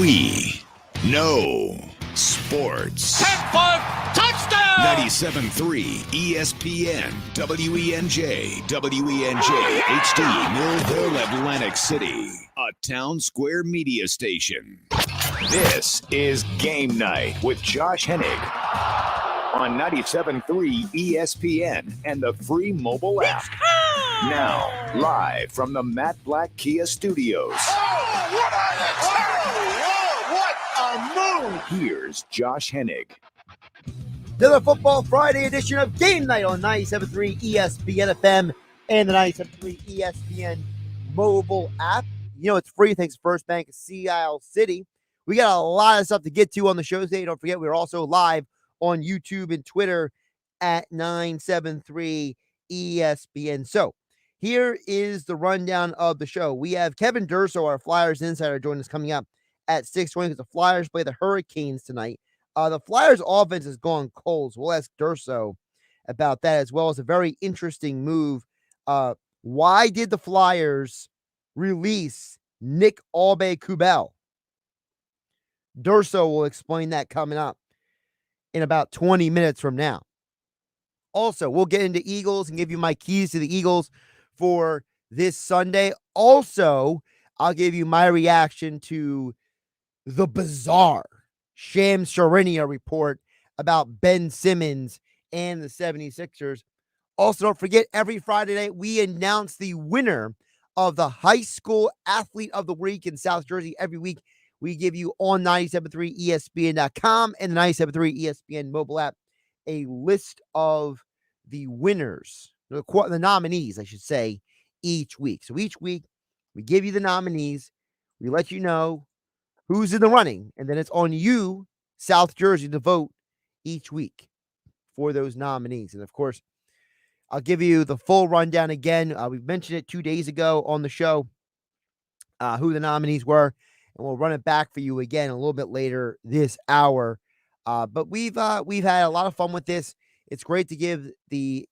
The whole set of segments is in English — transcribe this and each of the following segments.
We know sports. 10-5 touchdown! 97.3 ESPN, WENJ, WENJ, HD, Millville, Atlantic City, a Town Square media station. This is Game Night with Josh Hennig on 97.3 ESPN and the free mobile app. Now, live from the Matt Black Kia Studios. What a move! Here's Josh Hennig. Another Football Friday edition of Game Night on 97.3 ESPN FM and the 97.3 ESPN mobile app. You know, it's free thanks to First Bank of Sea Isle City. We got a lot of stuff to get to on the show today. Don't forget, we're also live on YouTube and Twitter at 973 ESPN. So, here is the rundown of the show. We have Kevin Durso, our Flyers insider, joining us coming up at 6:20 because the Flyers play the Hurricanes tonight. The Flyers offense has gone cold, so we'll ask Durso about that, as well as a very interesting move. Why did the Flyers release Nick Aube-Kubel? Durso will explain that coming up in about 20 minutes from now. Also, we'll get into Eagles and give you my keys to the Eagles for this Sunday. Also, I'll give you my reaction to the bizarre Shams Charania report about Ben Simmons and the 76ers. Also, don't forget, every Friday night, we announce the winner of the High School Athlete of the Week in South Jersey. Every week, we give you on 97.3 ESPN.com and the 97.3 ESPN mobile app a list of the winners, the nominees, I should say, each week. So each week, we give you the nominees. We let you know who's in the running, and then it's on you, South Jersey, to vote each week for those nominees. And, of course, I'll give you the full rundown again. We mentioned it 2 days ago on the show, who the nominees were, and we'll run it back for you again a little bit later this hour. But we've had a lot of fun with this. It's great to give the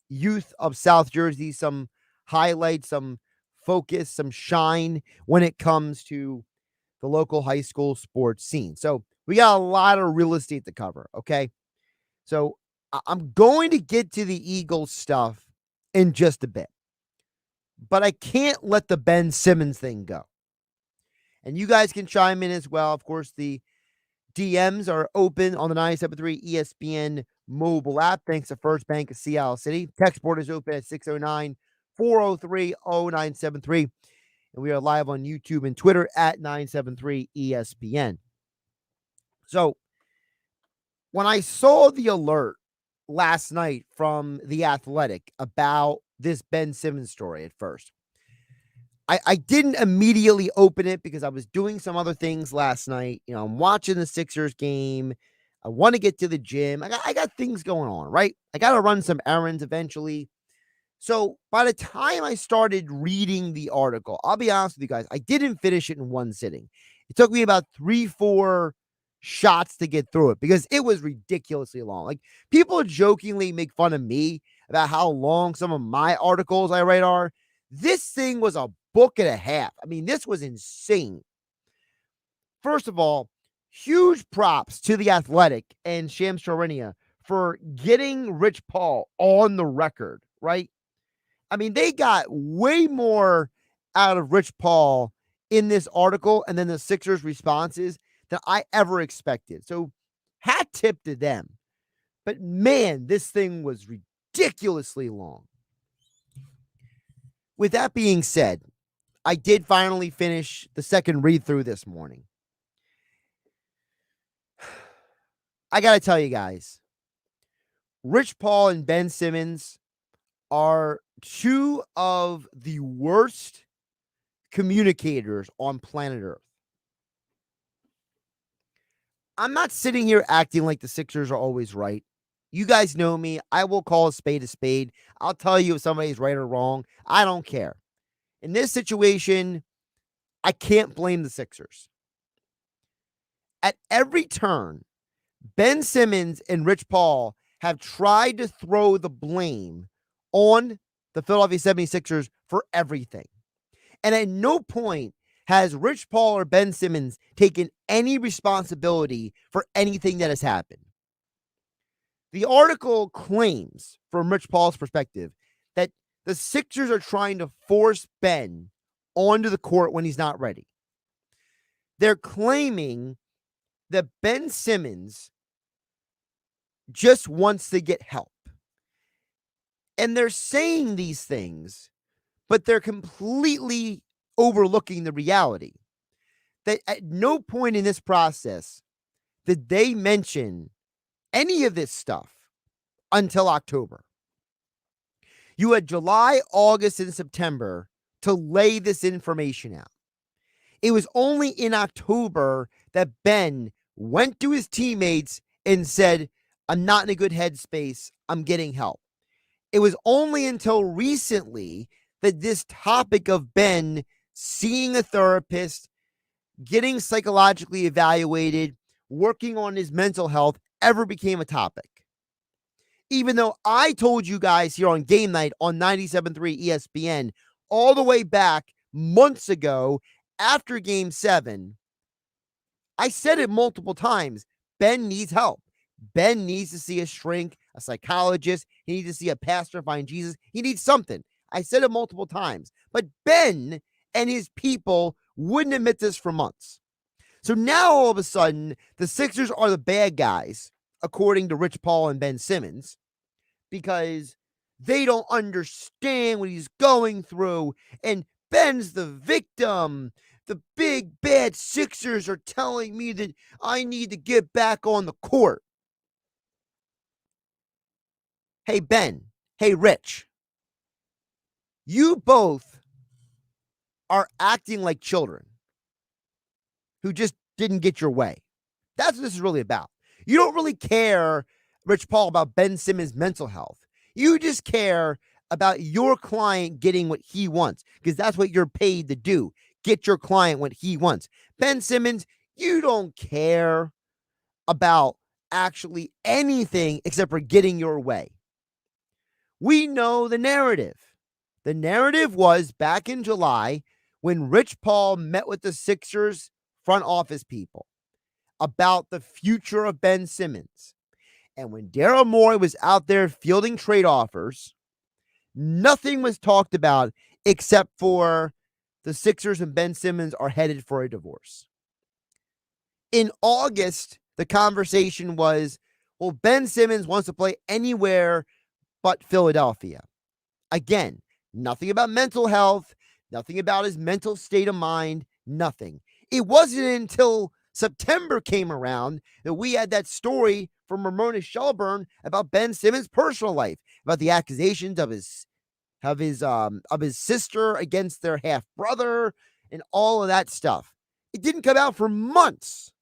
youth of South Jersey some highlights, some focus, some shine when it comes to the local high school sports scene. So we got a lot of real estate to cover, okay? So I'm going to get to the Eagles stuff in just a bit, but I can't let the Ben Simmons thing go. And you guys can chime in as well. Of course, the DMs are open on the 97.3 ESPN mobile app, thanks to First Bank of Sea Isle City. Text board is open at 609-403-0973. And we are live on YouTube and Twitter at 973 ESPN. So, when I saw the alert last night from The Athletic about this Ben Simmons story at first, I didn't immediately open it because I was doing some other things last night. You know, I'm watching the Sixers game. I want to get to the gym. I got things going on, right? I got to run some errands eventually. So by the time I started reading the article, I'll be honest with you guys, I didn't finish it in one sitting. It took me about 3-4 shots to get through it because it was ridiculously long. Like, people jokingly make fun of me about how long some of my articles I write are. This thing was a book and a half. I mean, this was insane. First of all, huge props to The Athletic and Shams Charania for getting Rich Paul on the record, right? I mean, they got way more out of Rich Paul in this article and then the Sixers' responses than I ever expected. So, hat tip to them. But man, this thing was ridiculously long. With that being said, I did finally finish the second read through this morning. I got to tell you guys, Rich Paul and Ben Simmons are two of the worst communicators on planet Earth. I'm not sitting here acting like the Sixers are always right. You guys know me. I will call a spade a spade. I'll tell you if somebody's right or wrong. I don't care. In this situation, I can't blame the Sixers. At every turn, Ben Simmons and Rich Paul have tried to throw the blame on the Philadelphia 76ers for everything. And at no point has Rich Paul or Ben Simmons taken any responsibility for anything that has happened? The article claims, from Rich Paul's perspective, that the Sixers are trying to force Ben onto the court when he's not ready. They're claiming that Ben Simmons just wants to get help. And they're saying these things, but they're completely overlooking the reality that at no point in this process did they mention any of this stuff until October. You had July, August, and September to lay this information out. It was only in October that Ben went to his teammates and said, I'm not in a good headspace. I'm getting help. It was only until recently that this topic of Ben seeing a therapist, getting psychologically evaluated, working on his mental health ever became a topic. Even though I told you guys here on Game Night on 97.3 ESPN all the way back months ago after Game 7, I said it multiple times. Ben needs help. Ben needs to see a shrink, a psychologist. He needs to see a pastor find Jesus. He needs something. I said it multiple times. But Ben and his people wouldn't admit this for months. So now all of a sudden, the Sixers are the bad guys, according to Rich Paul and Ben Simmons, because they don't understand what he's going through. And Ben's the victim. The big bad Sixers are telling me that I need to get back on the court. Hey, Ben. Hey, Rich. You both are acting like children who just didn't get your way. That's what this is really about. You don't really care, Rich Paul, about Ben Simmons' mental health. You just care about your client getting what he wants, because that's what you're paid to do. Get your client what he wants. Ben Simmons, you don't care about actually anything except for getting your way. We know the narrative. The narrative was back in July when Rich Paul met with the Sixers front office people about the future of Ben Simmons. And when Daryl Morey was out there fielding trade offers, nothing was talked about except for the Sixers and Ben Simmons are headed for a divorce. In August, the conversation was, well, Ben Simmons wants to play anywhere but Philadelphia. Again, nothing about mental health, nothing about his mental state of mind, nothing. It wasn't until September came around that we had that story from Ramona Shelburne about Ben Simmons' personal life, about the accusations of his sister against their half brother and all of that stuff. It didn't come out for months.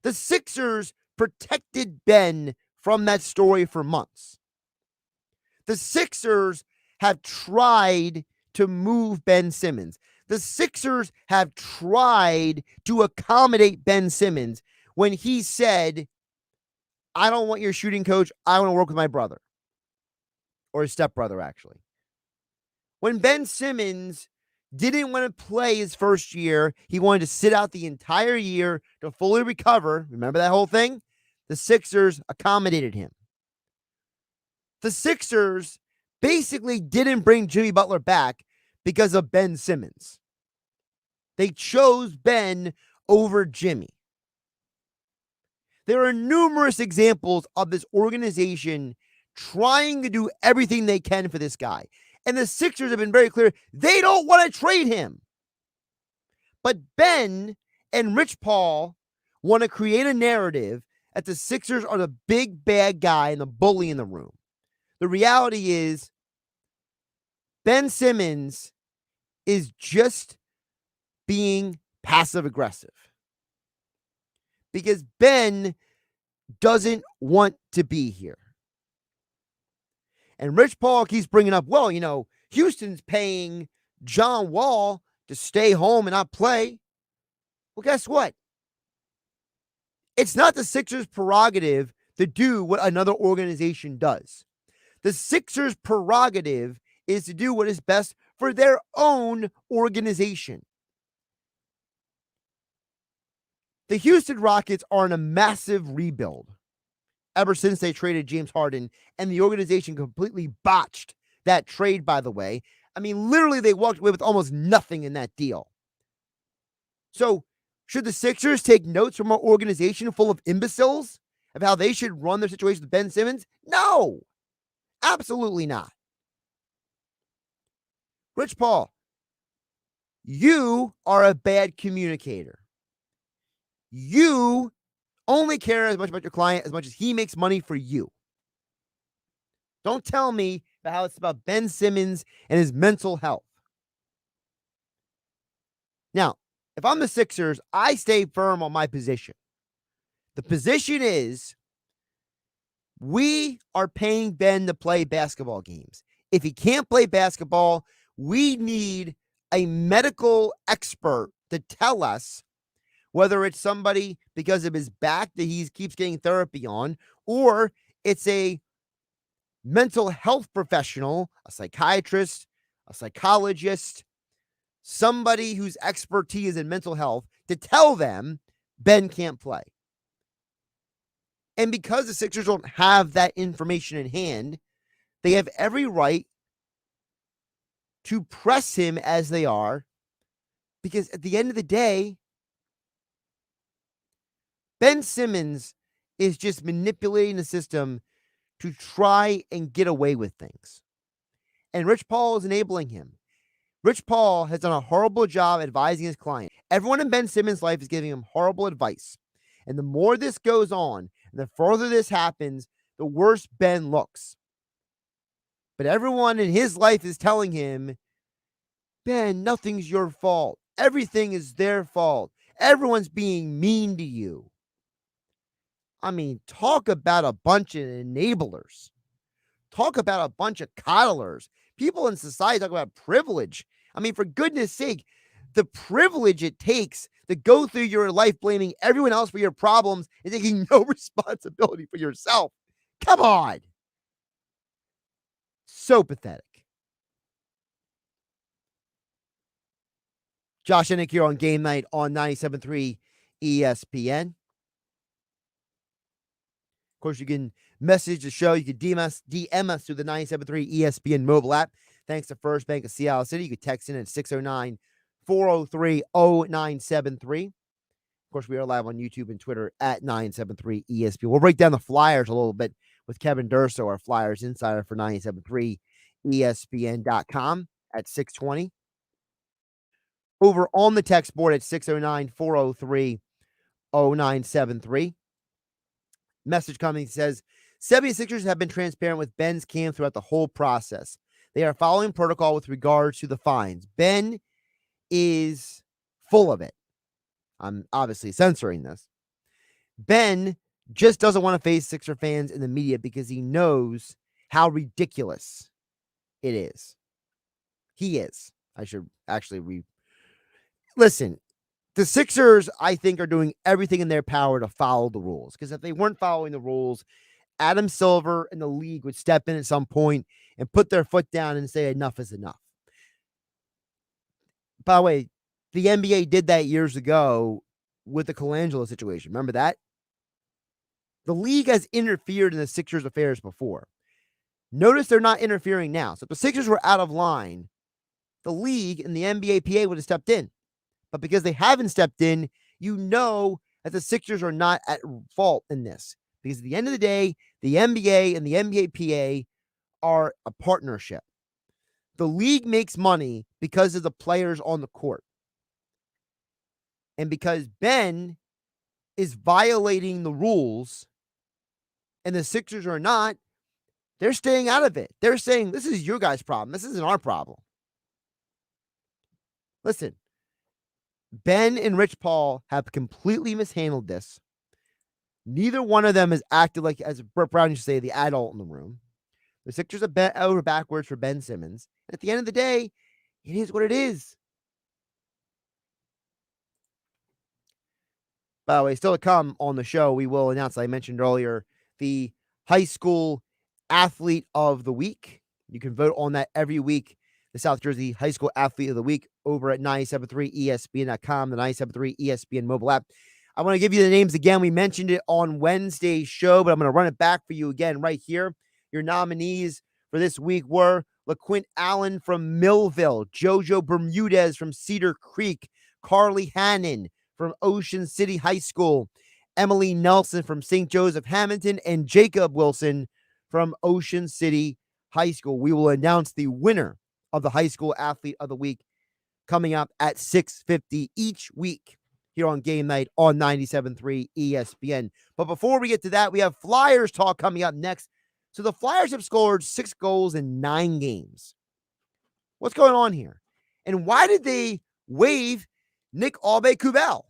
The Sixers protected Ben from that story for months. The Sixers have tried to move Ben Simmons. The Sixers have tried to accommodate Ben Simmons when he said, I don't want your shooting coach. I want to work with my brother. Or his stepbrother, actually. When Ben Simmons didn't want to play his first year, he wanted to sit out the entire year to fully recover. Remember that whole thing? The Sixers accommodated him. The Sixers basically didn't bring Jimmy Butler back because of Ben Simmons. They chose Ben over Jimmy. There are numerous examples of this organization trying to do everything they can for this guy. And the Sixers have been very clear, they don't want to trade him. But Ben and Rich Paul want to create a narrative that the Sixers are the big bad guy and the bully in the room. The reality is, Ben Simmons is just being passive aggressive. Because Ben doesn't want to be here. And Rich Paul keeps bringing up, well, Houston's paying John Wall to stay home and not play. Well, guess what? It's not the Sixers' prerogative to do what another organization does. The Sixers' prerogative is to do what is best for their own organization. The Houston Rockets are in a massive rebuild ever since they traded James Harden, and the organization completely botched that trade, by the way. I mean, literally, they walked away with almost nothing in that deal. So, should the Sixers take notes from an organization full of imbeciles of how they should run their situation with Ben Simmons? No, absolutely not. Rich Paul, you are a bad communicator. You only care as much about your client as much as he makes money for you. Don't tell me about how it's about Ben Simmons and his mental health. Now, if I'm the Sixers, I stay firm on my position. The position is we are paying Ben to play basketball games. If he can't play basketball, we need a medical expert to tell us whether it's somebody because of his back that he keeps getting therapy on, or it's a mental health professional, a psychiatrist, a psychologist, somebody whose expertise in mental health to tell them Ben can't play. And because the Sixers don't have that information in hand, they have every right to press him as they are, because at the end of the day, Ben Simmons is just manipulating the system to try and get away with things. And Rich Paul is enabling him. Rich Paul has done a horrible job advising his client. Everyone in Ben Simmons' life is giving him horrible advice. And the more this goes on, and the further this happens, the worse Ben looks. But everyone in his life is telling him, Ben, nothing's your fault. Everything is their fault. Everyone's being mean to you. I mean, talk about a bunch of enablers. Talk about a bunch of coddlers. People in society talk about privilege. I mean, for goodness sake, the privilege it takes to go through your life blaming everyone else for your problems and taking no responsibility for yourself. Come on. So pathetic. Josh Hennig here on Game Night on 97.3 ESPN. Of course, you can message the show. You can DM us through the 97.3 ESPN mobile app. Thanks to First Bank of Seattle City. You can text in at 609-403-0973. Of course, we are live on YouTube and Twitter at 973 ESPN. We'll break down the Flyers a little bit with Kevin Durso, our Flyers insider for 973 ESPN.com at 620. Over on the text board at 609-403-0973. Message coming says, 76ers have been transparent with Ben's camp throughout the whole process. They are following protocol with regards to the fines. Ben is full of it. I'm obviously censoring this. Ben just doesn't want to face Sixer fans in the media because he knows how ridiculous it is. He is. I should actually listen. The Sixers, I think, are doing everything in their power to follow the rules. Because if they weren't following the rules, Adam Silver and the league would step in at some point and put their foot down and say enough is enough. By the way, the NBA did that years ago with the Colangelo situation. Remember that? The league has interfered in the Sixers' affairs before. Notice they're not interfering now. So if the Sixers were out of line, the league and the NBA PA would have stepped in. But because they haven't stepped in, you know that the Sixers are not at fault in this. Because at the end of the day, the NBA and the NBA PA are a partnership. The league makes money because of the players on the court. And because Ben is violating the rules and the Sixers are not, they're staying out of it. They're saying, this is your guys' problem. This isn't our problem. Listen. Ben and Rich Paul have completely mishandled this. Neither one of them has acted like, as Brett Brown used to say, the adult in the room. The Sixers are bent over backwards for Ben Simmons. And at the end of the day, it is what it is. By the way, still to come on the show, we will announce, I mentioned earlier, the high school athlete of the week. You can vote on that every week. The South Jersey High School Athlete of the Week over at 973ESPN.com, the 973 ESPN mobile app. I want to give you the names again. We mentioned it on Wednesday's show, but I'm going to run it back for you again right here. Your nominees for this week were LaQuint Allen from Millville, Jojo Bermudez from Cedar Creek, Carly Hannon from Ocean City High School, Emily Nelson from St. Joseph Hamilton, and Jacob Wilson from Ocean City High School. We will announce the winner of the High School Athlete of the Week coming up at 6:50 each week here on Game Night on 97.3 ESPN. But before we get to that, we have Flyers talk coming up next. So the Flyers have scored 6 goals in 9 games. What's going on here? And why did they waive Nick Aube-Kubel?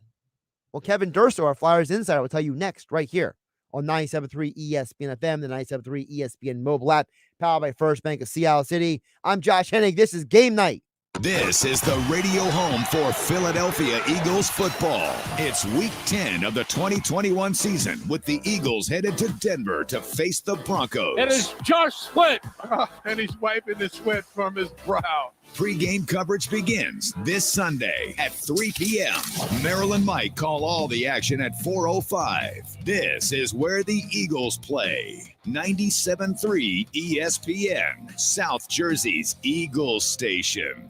Well, Kevin Durso, our Flyers insider, will tell you next right here on 97.3 ESPN FM, the 97.3 ESPN mobile app, powered by First Bank of Seattle City. I'm Josh Hennig. This is Game Night. This is the radio home for Philadelphia Eagles football. It's week 10 of the 2021 season with the Eagles headed to Denver to face the Broncos. It is Josh Sweat, and he's wiping the sweat from his brow. Pre-game coverage begins this Sunday at 3 p.m. Maryland Mike call all the action at 4:05. This is where the Eagles play. 97.3 ESPN, South Jersey's Eagles station.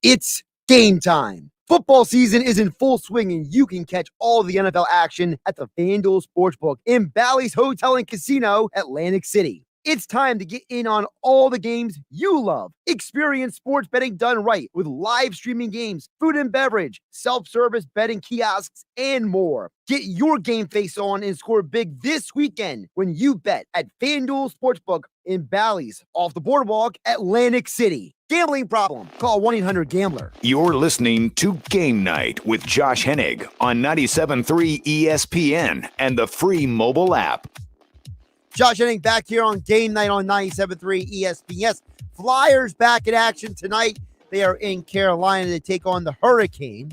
It's game time. Football season is in full swing, and you can catch all the NFL action at the FanDuel Sportsbook in Bally's Hotel and Casino, Atlantic City. It's time to get in on all the games you love. Experience sports betting done right with live streaming games, food and beverage, self-service betting kiosks, and more. Get your game face on and score big this weekend when you bet at FanDuel Sportsbook in Bally's off the boardwalk, Atlantic City. Gambling problem? Call 1-800-GAMBLER. You're listening to Game Night with Josh Hennig on 97.3 ESPN and the free mobile app. Josh Hennig back here on Game Night on 97.3 ESPN. Flyers back in action tonight. They are in Carolina to take on the Hurricane.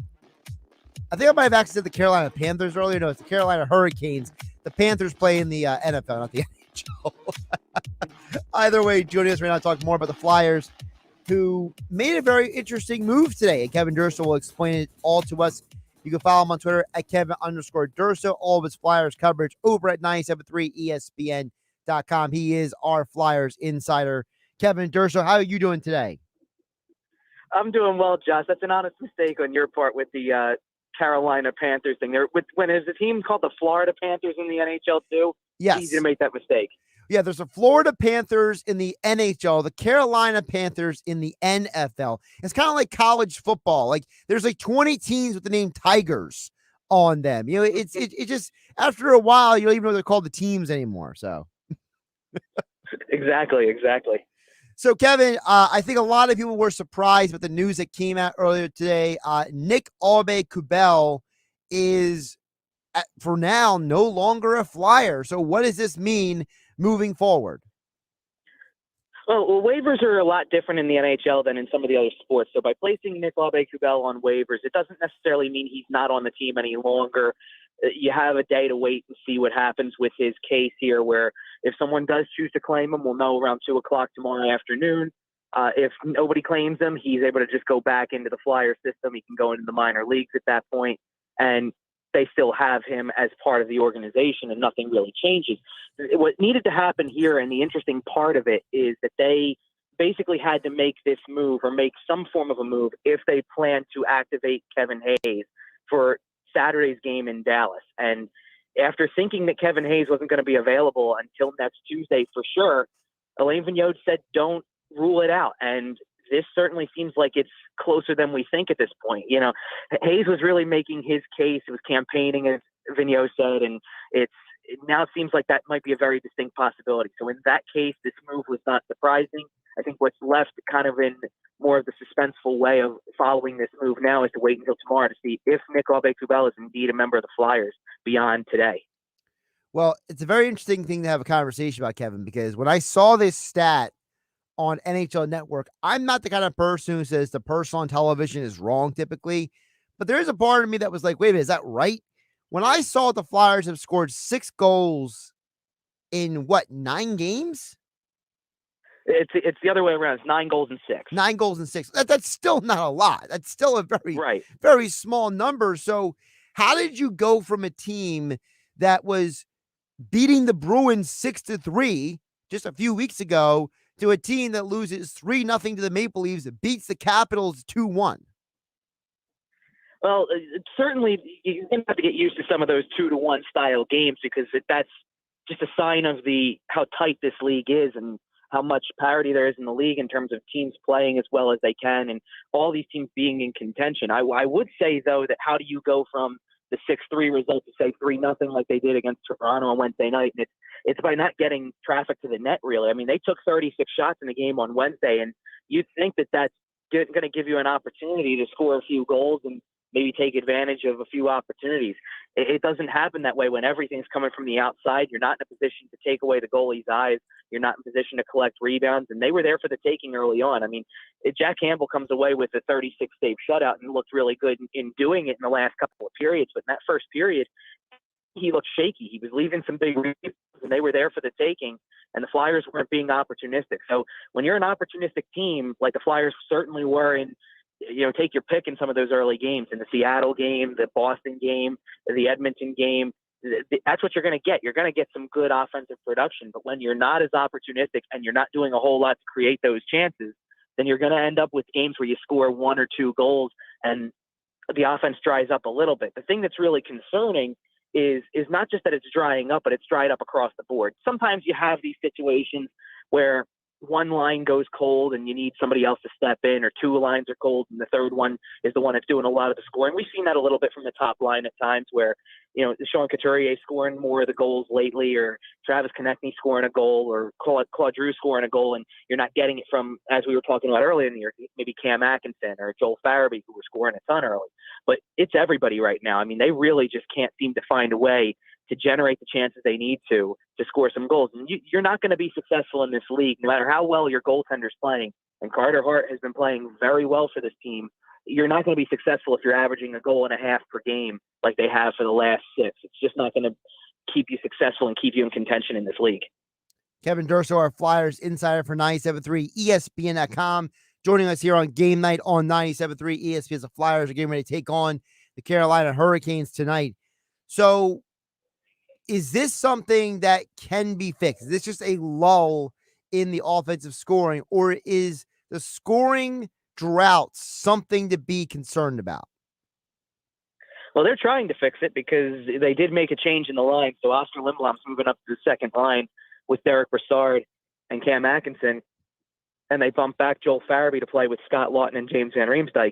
I think I might have actually said the Carolina Panthers earlier. No, it's the Carolina Hurricanes. The Panthers play in the NFL, not the NHL. Either way, joining us right now to talk more about the Flyers, who made a very interesting move today. And Kevin Durso will explain it all to us. You can follow him on Twitter at Kevin_Durso. All of his Flyers coverage over at 973ESPN.com. He is our Flyers insider. Kevin Durso, how are you doing today? I'm doing well, Josh. That's an honest mistake on your part with the Carolina Panthers thing. When is the team called the Florida Panthers in the NHL too? Yes. It's easy to make that mistake. Yeah, there's the Florida Panthers in the NHL, the Carolina Panthers in the NFL. It's kind of like college football. Like there's like 20 teams with the name Tigers on them. You know, it just after a while you don't even know they're called the teams anymore. So Exactly. So Kevin, I think a lot of people were surprised with the news that came out earlier today. Nick Aube-Kubel is for now no longer a Flyer. So what does this mean moving forward? Well, waivers are a lot different in the NHL than in some of the other sports. So by placing Nick Aube-Kubel on waivers, it doesn't necessarily mean he's not on the team any longer. You have a day to wait and see what happens with his case here, where if someone does choose to claim him, we'll know around 2 o'clock tomorrow afternoon. If nobody claims him, he's able to just go back into the Flyer system. He can go into the minor leagues at that point, and they still have him as part of the organization, and nothing really changes. What needed to happen here, and the interesting part of it, is that they basically had to make this move or make some form of a move if they plan to activate Kevin Hayes for Saturday's game in Dallas. And after thinking that Kevin Hayes wasn't going to be available until next Tuesday for sure, Alain Vigneault said, don't rule it out. And this certainly seems like it's closer than we think at this point. You know, Hayes was really making his case. It was campaigning, as Vigneault said, and it now seems like that might be a very distinct possibility. So in that case, this move was not surprising. I think what's left kind of in more of the suspenseful way of following this move now is to wait until tomorrow to see if Nick Aube-Kubel is indeed a member of the Flyers beyond today. Well, it's a very interesting thing to have a conversation about, Kevin, because when I saw this stat on NHL Network, I'm not the kind of person who says the person on television is wrong typically, but there is a part of me that was like, wait a minute, is that right? When I saw the Flyers have scored 6 goals in 9 games? It's the other way around. It's 9 goals and 6. 9 goals and 6. That's still not a lot. That's still a very, Right. very small number. So how did you go from a team that was beating the Bruins 6-3 just a few weeks ago to a team that loses 3-0 to the Maple Leafs, that beats the Capitals 2-1? Well, certainly you're going to have to get used to some of those 2-1 style games because that's just a sign of how tight this league is and how much parity there is in the league in terms of teams playing as well as they can and all these teams being in contention. I would say, though, that how do you go from the 6-3 result to, say, 3-0 like they did against Toronto on Wednesday night? And it's by not getting traffic to the net, really. I mean, they took 36 shots in the game on Wednesday, and you'd think that that's going to give you an opportunity to score a few goals and maybe take advantage of a few opportunities. It doesn't happen that way when everything's coming from the outside. You're not in a position to take away the goalie's eyes. You're not in position to collect rebounds, and they were there for the taking early on. I mean, Jack Campbell comes away with a 36-save shutout and looked really good in doing it in the last couple of periods, but in that first period, he looked shaky. He was leaving some big rebounds, and they were there for the taking, and the Flyers weren't being opportunistic. So when you're an opportunistic team, like the Flyers certainly were in, take your pick in some of those early games, in the Seattle game, the Boston game, the Edmonton game, that's what you're going to get. You're going to get some good offensive production, but when you're not as opportunistic and you're not doing a whole lot to create those chances, then you're going to end up with games where you score 1 or 2 goals and the offense dries up a little bit. The thing that's really concerning is not just that it's drying up, but it's dried up across the board. Sometimes you have these situations where one line goes cold and you need somebody else to step in, or 2 lines are cold and the third one is the one that's doing a lot of the scoring. We've seen that a little bit from the top line at times where, Sean Couturier scoring more of the goals lately, or Travis Konechny scoring a goal, or Claude Giroux scoring a goal, and you're not getting it from, as we were talking about earlier in the year, maybe Cam Atkinson or Joel Farabee, who were scoring a ton early. But it's everybody right now. I mean, they really just can't seem to find a way to generate the chances they need to score some goals. And you're not going to be successful in this league, no matter how well your goaltender's playing. And Carter Hart has been playing very well for this team. You're not going to be successful if you're averaging 1.5 goals per game like they have for the last 6. It's just not going to keep you successful and keep you in contention in this league. Kevin Durso, our Flyers insider for 97.3 ESPN.com, joining us here on Game Night on 97.3 ESPN. The Flyers are getting ready to take on the Carolina Hurricanes tonight. So is this something that can be fixed? Is this just a lull in the offensive scoring, or is the scoring drought something to be concerned about? Well, they're trying to fix it because they did make a change in the line. So Oscar Lindblom's moving up to the second line with Derek Brassard and Cam Atkinson, and they bumped back Joel Farabee to play with Scott Lawton and James Van Riemsdyk.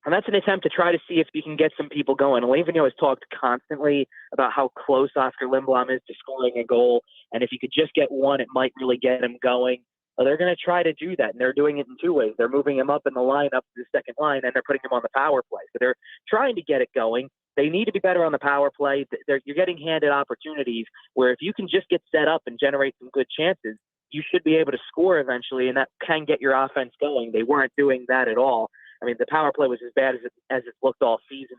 And that's an attempt to try to see if you can get some people going. Alain Vigneault has talked constantly about how close Oscar Lindblom is to scoring a goal. And if you could just get one, it might really get him going. Well, they're going to try to do that. And they're doing it in 2 ways. They're moving him up in the line, up to the second line, and they're putting him on the power play. So they're trying to get it going. They need to be better on the power play. You're getting handed opportunities where if you can just get set up and generate some good chances, you should be able to score eventually, and that can get your offense going. They weren't doing that at all. I mean, the power play was as bad as it looked all season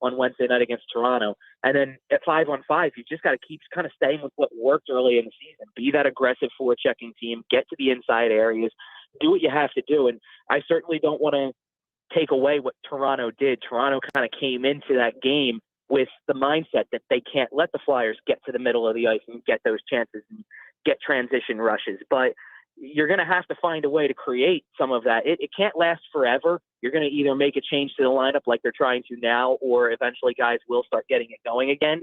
on Wednesday night against Toronto. And then at 5-on-5, you just got to keep kind of staying with what worked early in the season. Be that aggressive forechecking team, get to the inside areas, do what you have to do. And I certainly don't want to take away what Toronto did. Toronto kind of came into that game with the mindset that they can't let the Flyers get to the middle of the ice and get those chances and get transition rushes. But you're going to have to find a way to create some of that. It can't last forever. You're going to either make a change to the lineup like they're trying to now, or eventually guys will start getting it going again.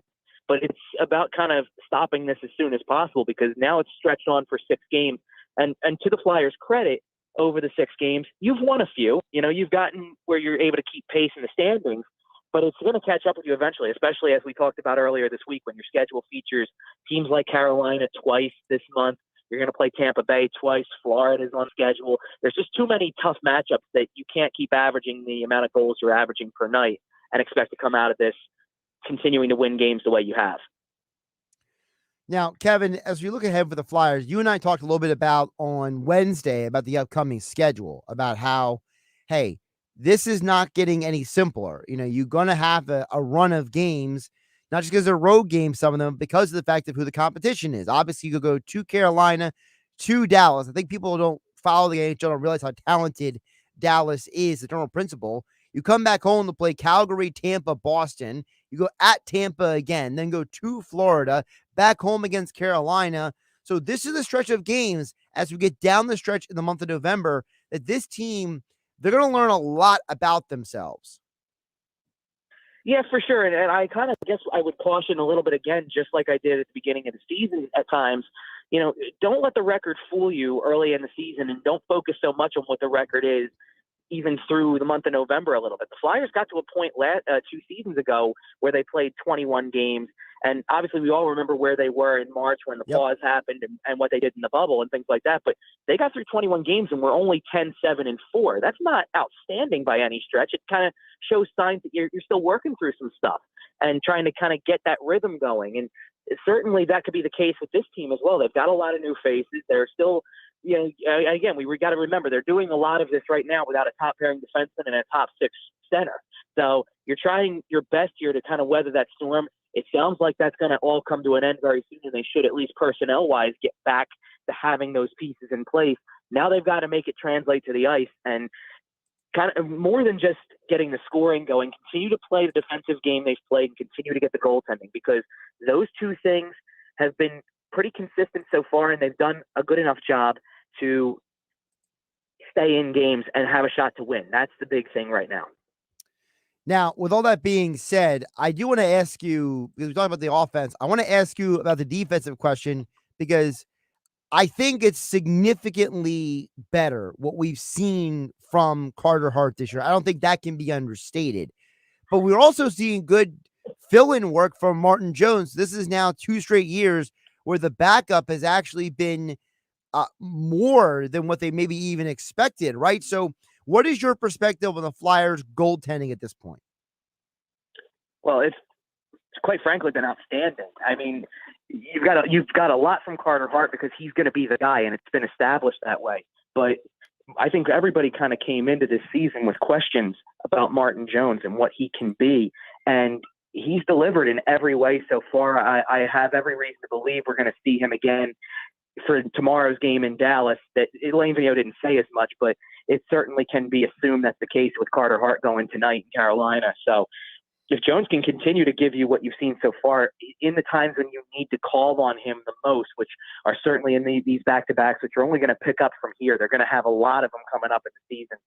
But it's about kind of stopping this as soon as possible, because now it's stretched on for 6 games. And to the Flyers' credit, over the 6 games, you've won a few. You've gotten where you're able to keep pace in the standings, but it's going to catch up with you eventually, especially as we talked about earlier this week when your schedule features teams like Carolina twice this month. You're going to play Tampa Bay twice. Florida's on schedule. There's just too many tough matchups that you can't keep averaging the amount of goals you're averaging per night and expect to come out of this continuing to win games the way you have. Now, Kevin, as we look ahead for the Flyers, you and I talked a little bit about on Wednesday about the upcoming schedule, about how, hey, this is not getting any simpler. You're going to have a run of games, not just because they're road games, some of them, because of the fact of who the competition is. Obviously, you could go to Carolina, to Dallas. I think people don't follow the NHL, don't realize how talented Dallas is, the general principle. You come back home to play Calgary, Tampa, Boston. You go at Tampa again, then go to Florida, back home against Carolina. So this is a stretch of games as we get down the stretch in the month of November that this team, they're going to learn a lot about themselves. Yeah, for sure. And I kind of guess I would caution a little bit again, just like I did at the beginning of the season at times. Don't let the record fool you early in the season, and don't focus so much on what the record is even through the month of November a little bit. The Flyers got to a point 2 seasons ago where they played 21 games. And obviously we all remember where they were in March when the pause happened and what they did in the bubble and things like that. But they got through 21 games and were only 10-7-4. That's not outstanding by any stretch. It kind of shows signs that you're still working through some stuff and trying to kind of get that rhythm going. And certainly that could be the case with this team as well. They've got a lot of new faces. They're still, again, we got to remember they're doing a lot of this right now without a top pairing defenseman and a top six center. So you're trying your best here to kind of weather that storm. It sounds like that's going to all come to an end very soon, and they should, at least personnel-wise, get back to having those pieces in place. Now they've got to make it translate to the ice, and kind of more than just getting the scoring going, continue to play the defensive game they've played and continue to get the goaltending, because those two things have been pretty consistent so far, and they've done a good enough job to stay in games and have a shot to win. That's the big thing right now. Now, with all that being said, I do want to ask you, because we're talking about the offense, I want to ask you about the defensive question, because I think it's significantly better what we've seen from Carter Hart this year. I don't think that can be understated. But we're also seeing good fill-in work from Martin Jones. This is now 2 straight years where the backup has actually been more than what they maybe even expected, right? So what is your perspective on the Flyers goaltending at this point? Well, it's quite frankly been outstanding. I mean, you've got a lot from Carter Hart because he's going to be the guy, and it's been established that way. But I think everybody kind of came into this season with questions about Martin Jones and what he can be, and he's delivered in every way so far. I have every reason to believe we're going to see him again for tomorrow's game in Dallas. That Elaine Vigneault didn't say as much, but it certainly can be assumed that's the case with Carter Hart going tonight in Carolina. So if Jones can continue to give you what you've seen so far in the times when you need to call on him the most, which are certainly in these back-to-backs, which are only going to pick up from here. They're going to have a lot of them coming up in the season.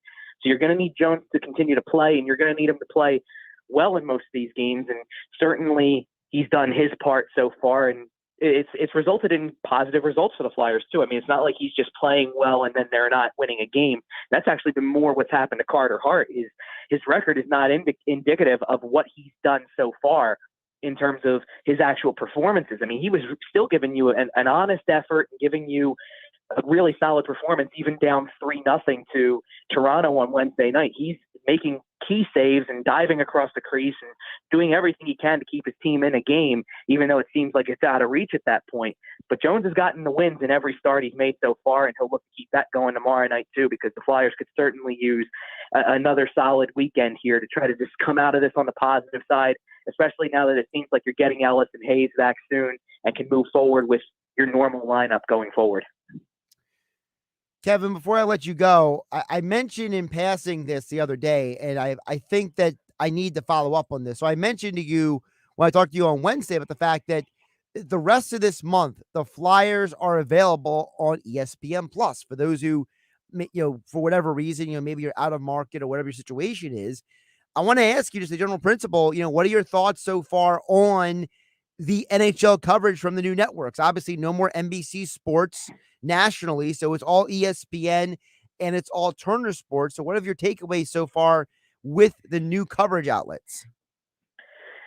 So you're going to need Jones to continue to play, and you're going to need him to play well in most of these games. And certainly he's done his part so far, and it's resulted in positive results for the Flyers too. I mean, it's not like he's just playing well and then they're not winning a game. That's actually been more what's happened to Carter Hart. Is his record is not indicative of what he's done so far in terms of his actual performances. I mean, he was still giving you an honest effort and giving you a really solid performance, even down 3-0 to Toronto on Wednesday night. He's making key saves and diving across the crease and doing everything he can to keep his team in a game, even though it seems like it's out of reach at that point. But Jones has gotten the wins in every start he's made so far, and he'll look to keep that going tomorrow night too, because the Flyers could certainly use another solid weekend here to try to just come out of this on the positive side, especially now that it seems like you're getting Ellis and Hayes back soon and can move forward with your normal lineup going forward. Kevin, before I let you go, I mentioned in passing this the other day, and I think that I need to follow up on this. So I mentioned to you when I talked to you on Wednesday about the fact that the rest of this month, the Flyers are available on ESPN Plus for those who, for whatever reason, maybe you're out of market or whatever your situation is. I want to ask you just the general principle, what are your thoughts so far on the NHL coverage from the new networks? Obviously, no more NBC Sports nationally, so it's all ESPN and it's all Turner Sports. So what have your takeaways so far with the new coverage outlets?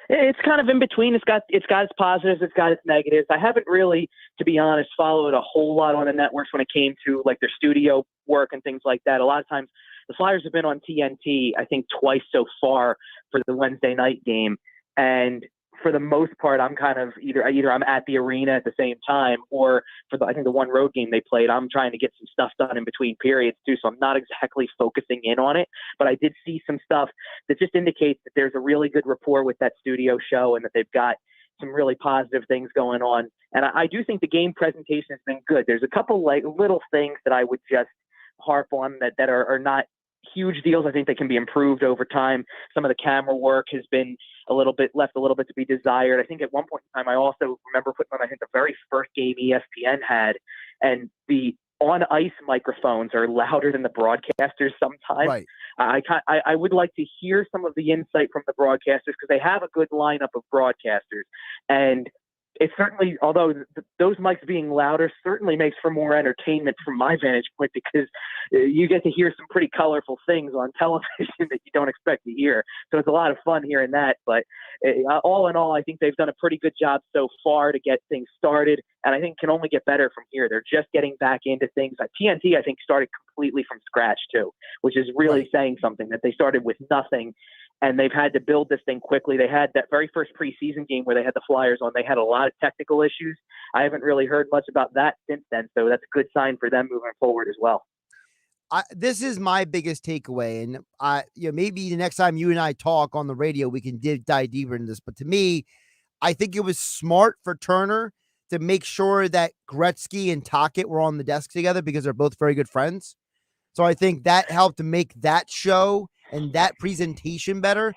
It's kind of in between. It's got its positives, it's got its negatives. I haven't really, to be honest, followed a whole lot on the networks when it came to like their studio work and things like that. A lot of times the Flyers have been on TNT, I think twice so far for the Wednesday night game. And for the most part, I'm kind of either I'm at the arena at the same time, or for I think the one road game they played, I'm trying to get some stuff done in between periods too. So I'm not exactly focusing in on it, but I did see some stuff that just indicates that there's a really good rapport with that studio show and that they've got some really positive things going on. And I do think the game presentation has been good. There's a couple like little things that I would just harp on that are not huge deals. I think they can be improved over time. Some of the camera work has been left a little bit to be desired. I think at one point in time, I also remember putting on, I think the very first game ESPN had, and the on-ice microphones are louder than the broadcasters sometimes. Right. I would like to hear some of the insight from the broadcasters because they have a good lineup of broadcasters. And it certainly, although those mics being louder certainly makes for more entertainment from my vantage point because you get to hear some pretty colorful things on television that you don't expect to hear. So it's a lot of fun hearing that. But all in all, I think they've done a pretty good job so far to get things started. And I think can only get better from here. They're just getting back into things. TNT, I think, started completely from scratch too, which is really saying something that they started with nothing. And they've had to build this thing quickly. They had that very first preseason game where they had the Flyers on. They had a lot of technical issues. I haven't really heard much about that since then. So that's a good sign for them moving forward as well. This is my biggest takeaway. And maybe the next time you and I talk on the radio, we can dive deeper into this. But to me, I think it was smart for Turner to make sure that Gretzky and Tocchet were on the desk together because they're both very good friends. So I think that helped to make that show and that presentation better.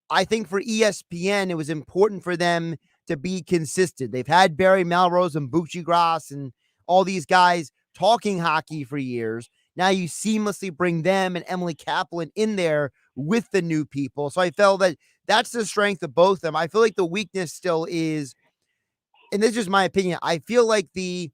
I think for ESPN, it was important for them to be consistent. They've had Barry Melrose and Bucci Grass and all these guys talking hockey for years. Now you seamlessly bring them and Emily Kaplan in there with the new people. So I felt that that's the strength of both of them. I feel like the weakness still is, and this is my opinion, I feel like the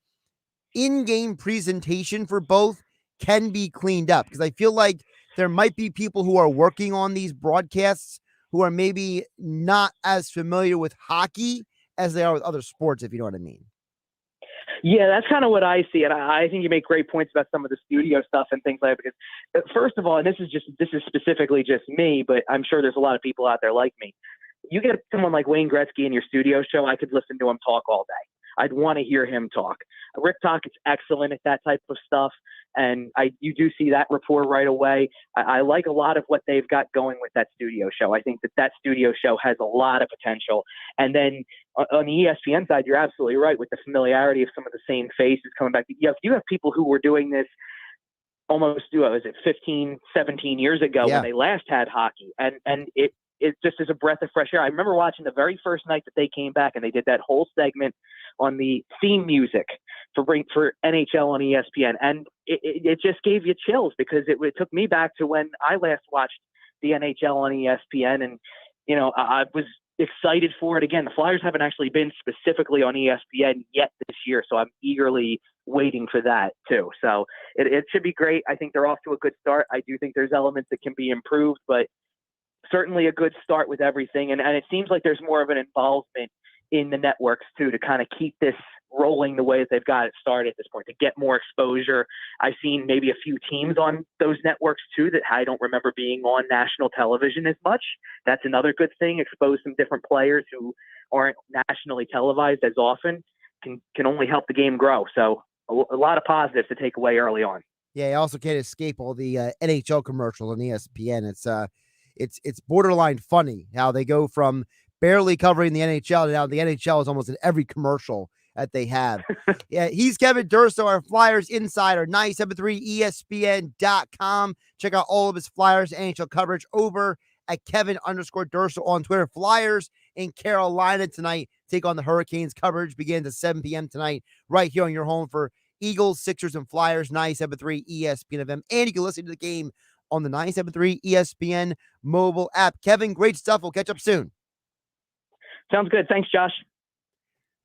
in-game presentation for both can be cleaned up because I feel like there might be people who are working on these broadcasts who are maybe not as familiar with hockey as they are with other sports, if you know what I mean. Yeah, that's kind of what I see. And I think you make great points about some of the studio stuff and things like that. Because first of all, and this is specifically just me, but I'm sure there's a lot of people out there like me. You get someone like Wayne Gretzky in your studio show, I could listen to him talk all day. I'd want to hear him talk. Rick Tocchet's excellent at that type of stuff, and you do see that rapport right away. I like a lot of what they've got going with that studio show. I think that studio show has a lot of potential. And then on the ESPN side, you're absolutely right with the familiarity of some of the same faces coming back. You have people who were doing this almost, 15, 17 years ago when they last had hockey, and it just is a breath of fresh air. I remember watching the very first night that they came back and they did that whole segment on the theme music for NHL on ESPN. And it just gave you chills because it took me back to when I last watched the NHL on ESPN. And, I was excited for it. Again, the Flyers haven't actually been specifically on ESPN yet this year. So I'm eagerly waiting for that too. So it should be great. I think they're off to a good start. I do think there's elements that can be improved, but certainly a good start with everything. And it seems like there's more of an involvement in the networks too, to kind of keep this rolling the way that they've got it started at this point, to get more exposure. I've seen maybe a few teams on those networks too that I don't remember being on national television as much. That's another good thing. Expose some different players who aren't nationally televised as often can only help the game grow. So a lot of positives to take away early on. Yeah, you also can't escape all the NHL commercials on ESPN. It's borderline funny how they go from barely covering the NHL to now the NHL is almost in every commercial that they have. Yeah, he's Kevin Durso, our Flyers insider, 973ESPN.com. Check out all of his Flyers NHL coverage over at Kevin_Durso on Twitter. Flyers in Carolina tonight take on the Hurricanes. Coverage begins at 7 p.m. tonight right here on your home for Eagles, Sixers, and Flyers, 973 ESPN FM. And you can listen to the game on the 973 ESPN mobile app. Kevin, great stuff. We'll catch up soon. Sounds good. Thanks, Josh.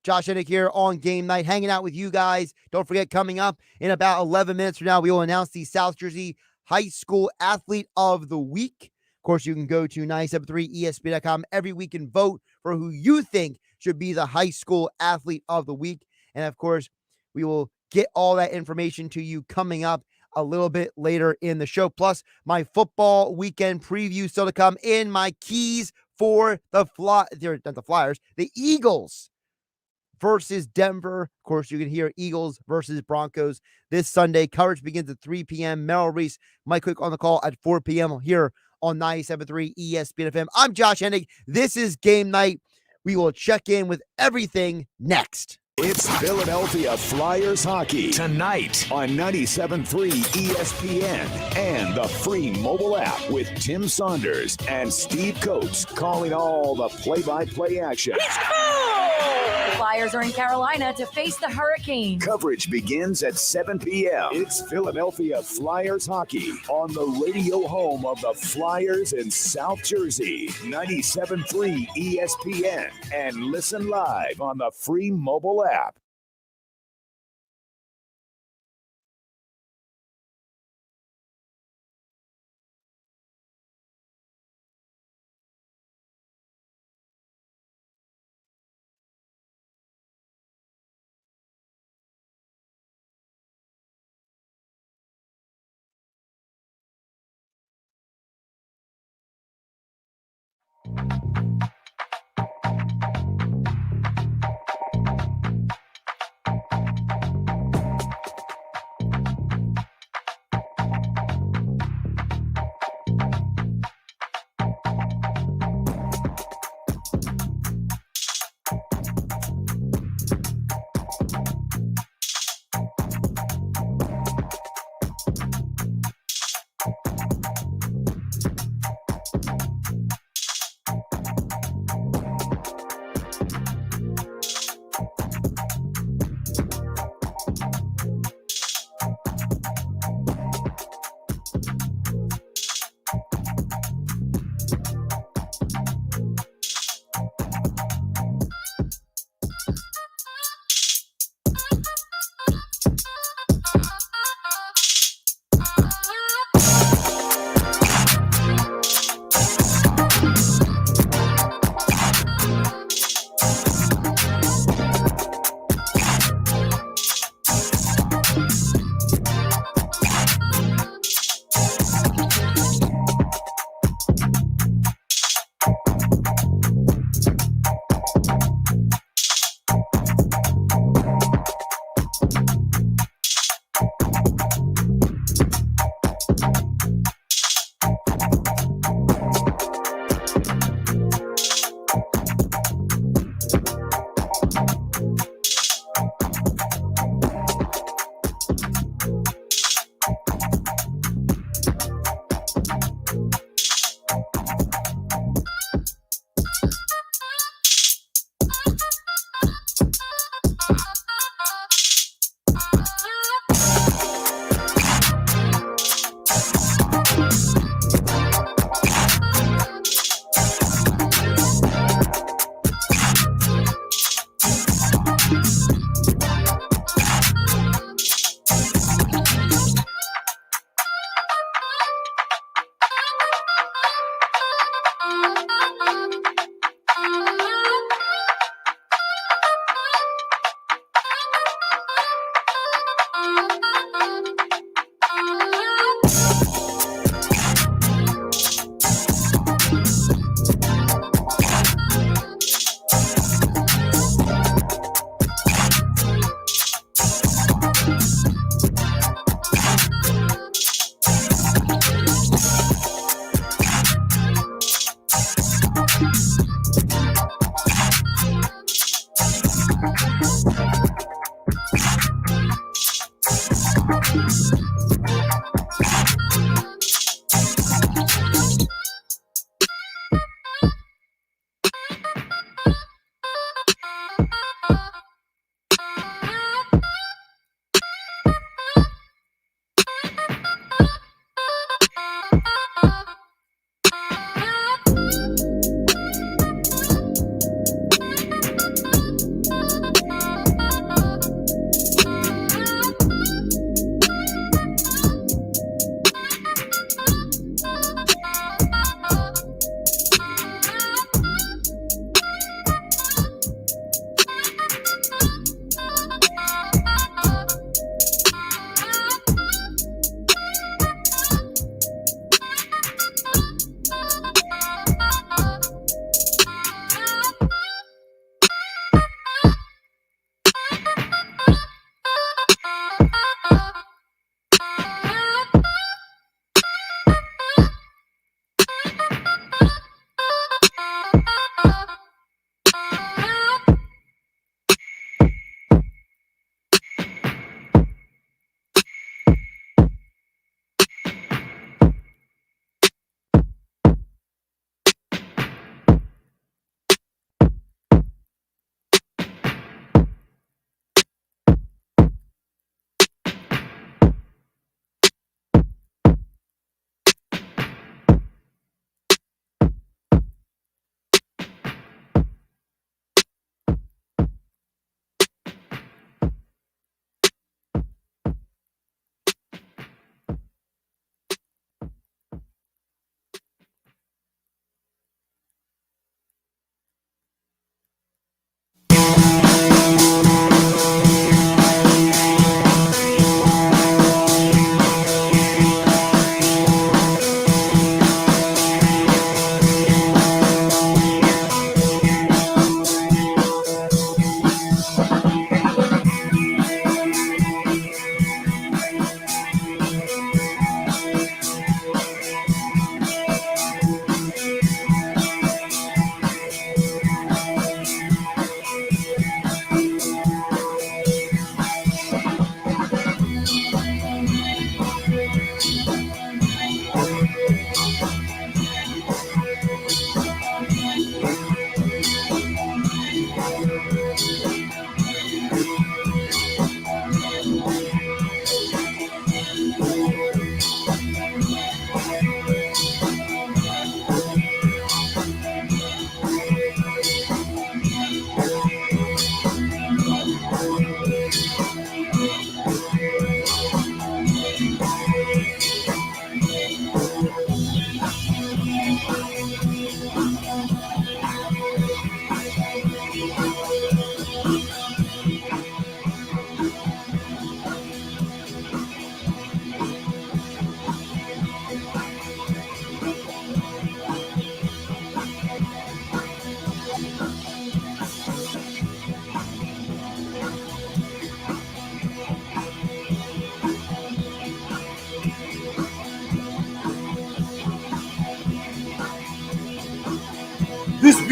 Josh Hennig here on Game Night, hanging out with you guys. Don't forget, coming up in about 11 minutes from now, we will announce the South Jersey High School Athlete of the Week. Of course, you can go to 973ESPN.com every week and vote for who you think should be the High School Athlete of the Week. And of course, we will get all that information to you coming up a little bit later in the show. Plus, my football weekend preview still to come in. My keys for the Eagles versus Denver. Of course, you can hear Eagles versus Broncos this Sunday. Coverage begins at 3 p.m. Merrill Reese, Mike Quick on the call at 4 p.m. here on 97.3 ESPN FM. I'm Josh Hennig. This is Game Night. We will check in with everything next. It's Philadelphia Flyers hockey tonight on 97.3 ESPN and the free mobile app with Tim Saunders and Steve Coates calling all the play-by-play action. The Flyers are in Carolina to face the Hurricanes. Coverage begins at 7 p.m. It's Philadelphia Flyers hockey on the radio home of the Flyers in South Jersey, 97.3 ESPN, and listen live on the free mobile app.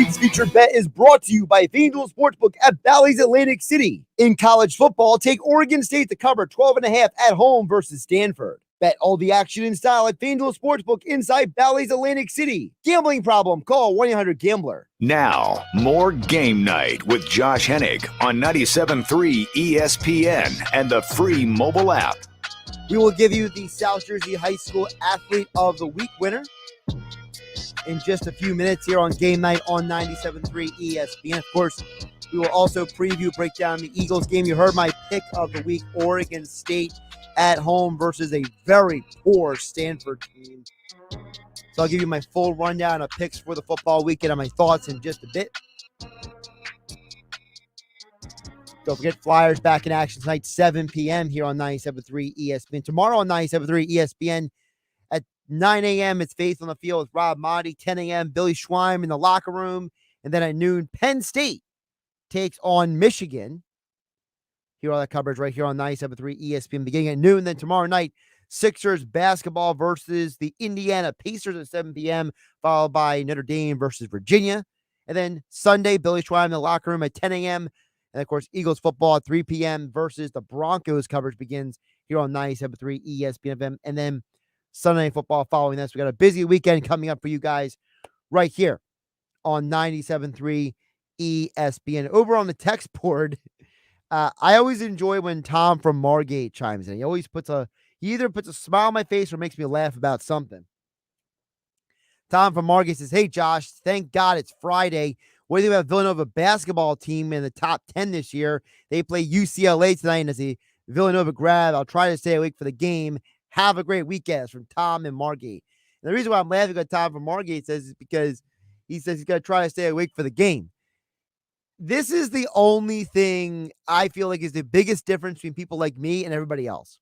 Tonight's featured bet is brought to you by FanDuel Sportsbook at Bally's Atlantic City. In college football, take Oregon State to cover 12.5 at home versus Stanford. Bet all the action in style at FanDuel Sportsbook inside Bally's Atlantic City. Gambling problem? Call 1-800-GAMBLER. Now, more Game Night with Josh Hennig on 97.3 ESPN and the free mobile app. We will give you the South Jersey High School Athlete of the Week winner in just a few minutes here on Game Night on 97.3 ESPN. Of course, we will also break down the Eagles game. You heard my pick of the week, Oregon State at home versus a very poor Stanford team. So I'll give you my full rundown of picks for the football weekend and my thoughts in just a bit. Don't forget, Flyers back in action tonight, 7 p.m. here on 97.3 ESPN. Tomorrow on 97.3 ESPN at 9 a.m., it's Faith on the Field with Rob Motti. 10 a.m., Billy Schweim in the locker room. And then at noon, Penn State takes on Michigan. Hear all that coverage right here on 97.3 ESPN beginning at noon. Then tomorrow night, Sixers basketball versus the Indiana Pacers at 7 p.m., followed by Notre Dame versus Virginia. And then Sunday, Billy Schweim in the locker room at 10 a.m. And, of course, Eagles football at 3 p.m. versus the Broncos. Coverage begins here on 97.3 ESPN FM. And then Sunday Night Football following this. We got a busy weekend coming up for you guys right here on 97.3 ESPN. Over on the text board, I always enjoy when Tom from Margate chimes in. He always either puts a smile on my face or makes me laugh about something. Tom from Margate says, "Hey, Josh, thank God it's Friday. What do you think about Villanova basketball team in the top 10 this year? They play UCLA tonight, and as a Villanova grad, I'll try to stay awake for the game. Have a great weekend." From Tom in Margate. And the reason why I'm laughing at Tom from Margate says is because he says he's going to try to stay awake for the game. This is the only thing I feel like is the biggest difference between people like me and everybody else.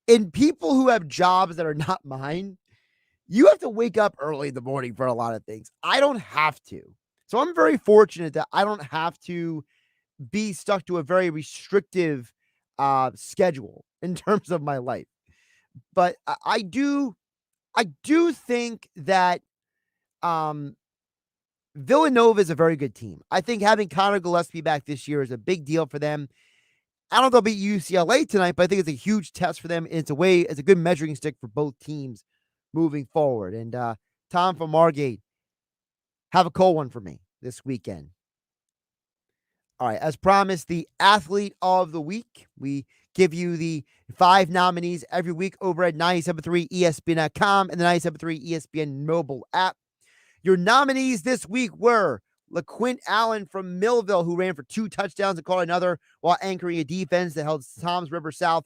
In people who have jobs that are not mine, you have to wake up early in the morning for a lot of things. I don't have to. So I'm very fortunate that I don't have to be stuck to a very restrictive schedule in terms of my life. But I do think that Villanova is a very good team. I think having Connor Gillespie back this year is a big deal for them. I don't know if they'll beat UCLA tonight, but I think it's a huge test for them. It's a good measuring stick for both teams moving forward. And Tom from Margate, have a cold one for me this weekend. All right, as promised, the Athlete of the Week. We give you the 5 nominees every week over at 97.3 ESPN.com and the 97.3 ESPN mobile app. Your nominees this week were LaQuint Allen from Millville, who ran for 2 touchdowns and caught another while anchoring a defense that held Toms River South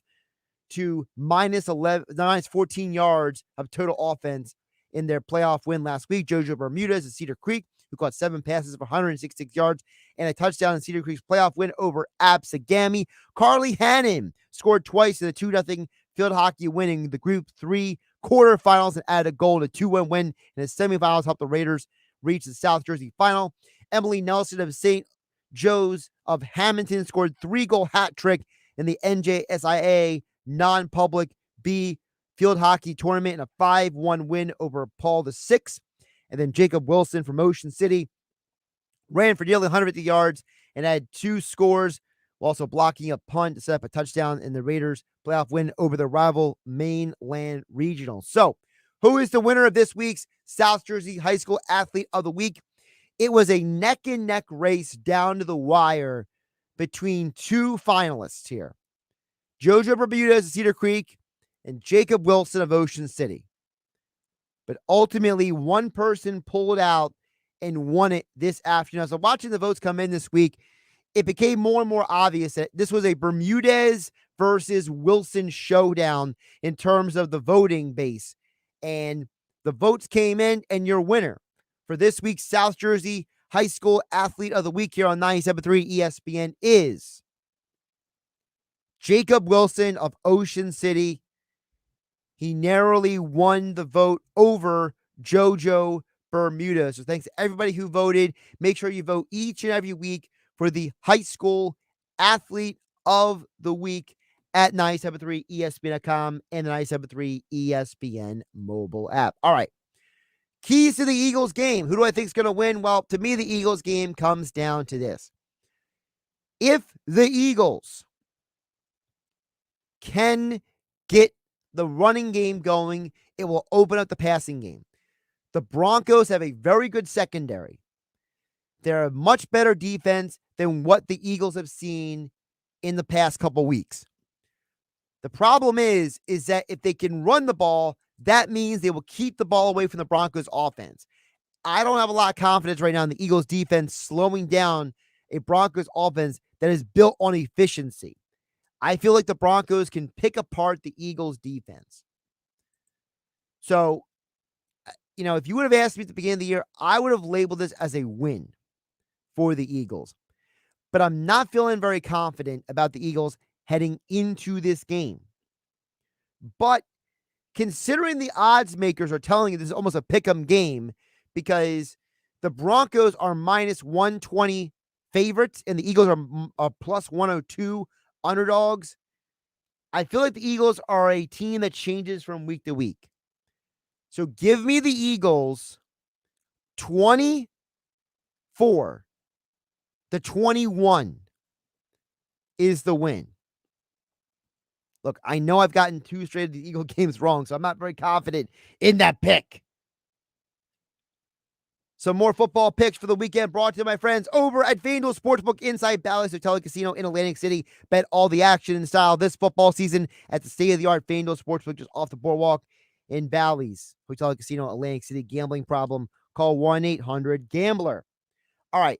to minus 14 yards of total offense in their playoff win last week. Jojo Bermudez of Cedar Creek, who caught 7 passes for 166 yards and a touchdown in Cedar Creek's playoff win over Absegami. Carly Hannon scored twice in the 2-0 field hockey winning the Group 3 quarterfinals and added a goal to 2-1 win in the semifinals, helped the Raiders reach the South Jersey final. Emily Nelson of St. Joe's of Hamilton scored 3-goal hat trick in the NJSIA non-public B field hockey tournament in a 5-1 win over Paul VI. And then Jacob Wilson from Ocean City ran for nearly 150 yards and had 2 scores, while also blocking a punt to set up a touchdown in the Raiders' playoff win over the rival Mainland Regional. So, who is the winner of this week's South Jersey High School Athlete of the Week? It was a neck-and-neck race down to the wire between 2 finalists here. Jojo Bermudez of Cedar Creek and Jacob Wilson of Ocean City. But ultimately, one person pulled out and won it this afternoon. So watching the votes come in this week, it became more and more obvious that this was a Bermudez versus Wilson showdown in terms of the voting base. And the votes came in, and your winner for this week's South Jersey High School Athlete of the Week here on 97.3 ESPN is Jacob Wilson of Ocean City. He narrowly won the vote over Jojo Bermuda. So thanks to everybody who voted. Make sure you vote each and every week for the High School Athlete of the Week at 97.3 ESPN.com and the 97.3 ESPN mobile app. All right. Keys to the Eagles game. Who do I think is going to win? Well, to me, the Eagles game comes down to this. If the Eagles can get the running game going, it will open up the passing game. The Broncos have a very good secondary. They're a much better defense than what the Eagles have seen in the past couple weeks. The problem is that if they can run the ball, that means they will keep the ball away from the Broncos offense. I don't have a lot of confidence right now in the Eagles defense slowing down a Broncos offense that is built on efficiency. I feel like the Broncos can pick apart the Eagles defense. So, if you would have asked me at the beginning of the year, I would have labeled this as a win for the Eagles. But I'm not feeling very confident about the Eagles heading into this game. But considering the odds makers are telling you this is almost a pick'em game because the Broncos are minus 120 favorites and the Eagles are plus 102 underdogs, I feel like the Eagles are a team that changes from week to week. So give me the Eagles 24-21 is the win. Look, I know I've gotten 2 straight of the Eagle games wrong, so I'm not very confident in that pick. Some more football picks for the weekend brought to you, my friends, over at FanDuel Sportsbook inside Bally's Hotel and Casino in Atlantic City. Bet all the action and style this football season at the state-of-the-art FanDuel Sportsbook just off the boardwalk in Bally's Hotel and Casino, Atlantic City. Gambling problem? Call 1-800-GAMBLER. All right,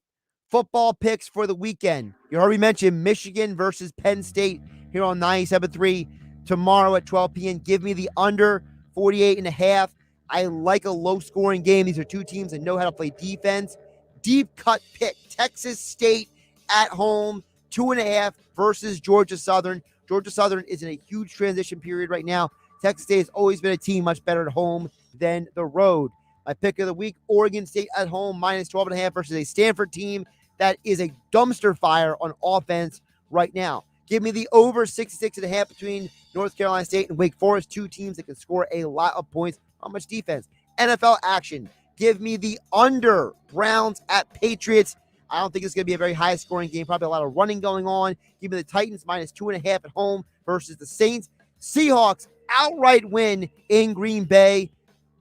football picks for the weekend. You already mentioned Michigan versus Penn State here on 97.3 tomorrow at 12 p.m. Give me the under 48.5. I like a low-scoring game. These are two teams that know how to play defense. Deep cut pick. Texas State at home, 2.5 versus Georgia Southern. Georgia Southern is in a huge transition period right now. Texas State has always been a team much better at home than the road. My pick of the week, Oregon State at home, minus 12.5 versus a Stanford team that is a dumpster fire on offense right now. Give me the over 66.5 between North Carolina State and Wake Forest, two teams that can score a lot of points. How much defense? NFL action. Give me the under Browns at Patriots. I don't think it's going to be a very high-scoring game. Probably a lot of running going on. Give me the Titans minus 2.5 at home versus the Saints. Seahawks outright win in Green Bay.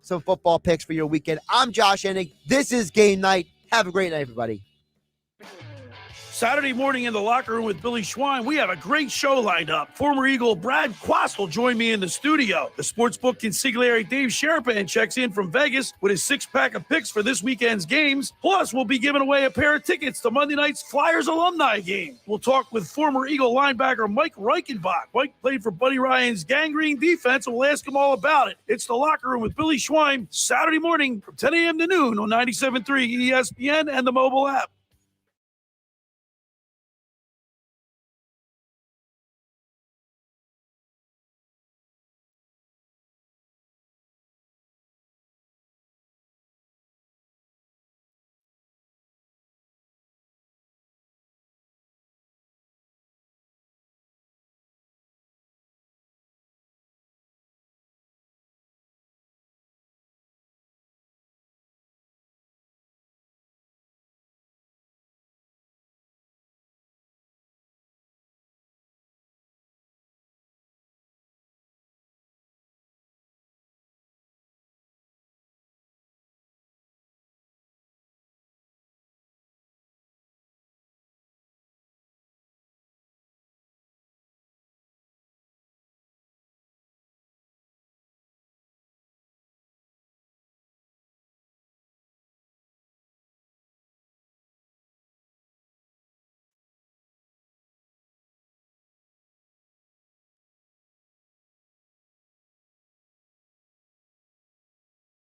Some football picks for your weekend. I'm Josh Hennig. This is Game Night. Have a great night, everybody. Saturday morning in the locker room with Billy Schwein, we have a great show lined up. Former Eagle Brad Quast will join me in the studio. The sportsbook consigliere Dave Sherapan checks in from Vegas with his 6-pack of picks for this weekend's games. Plus, we'll be giving away a pair of tickets to Monday night's Flyers alumni game. We'll talk with former Eagle linebacker Mike Reichenbach. Mike played for Buddy Ryan's gangrene defense, and we'll ask him all about it. It's the locker room with Billy Schwein, Saturday morning from 10 a.m. to noon on 97.3 ESPN and the mobile app.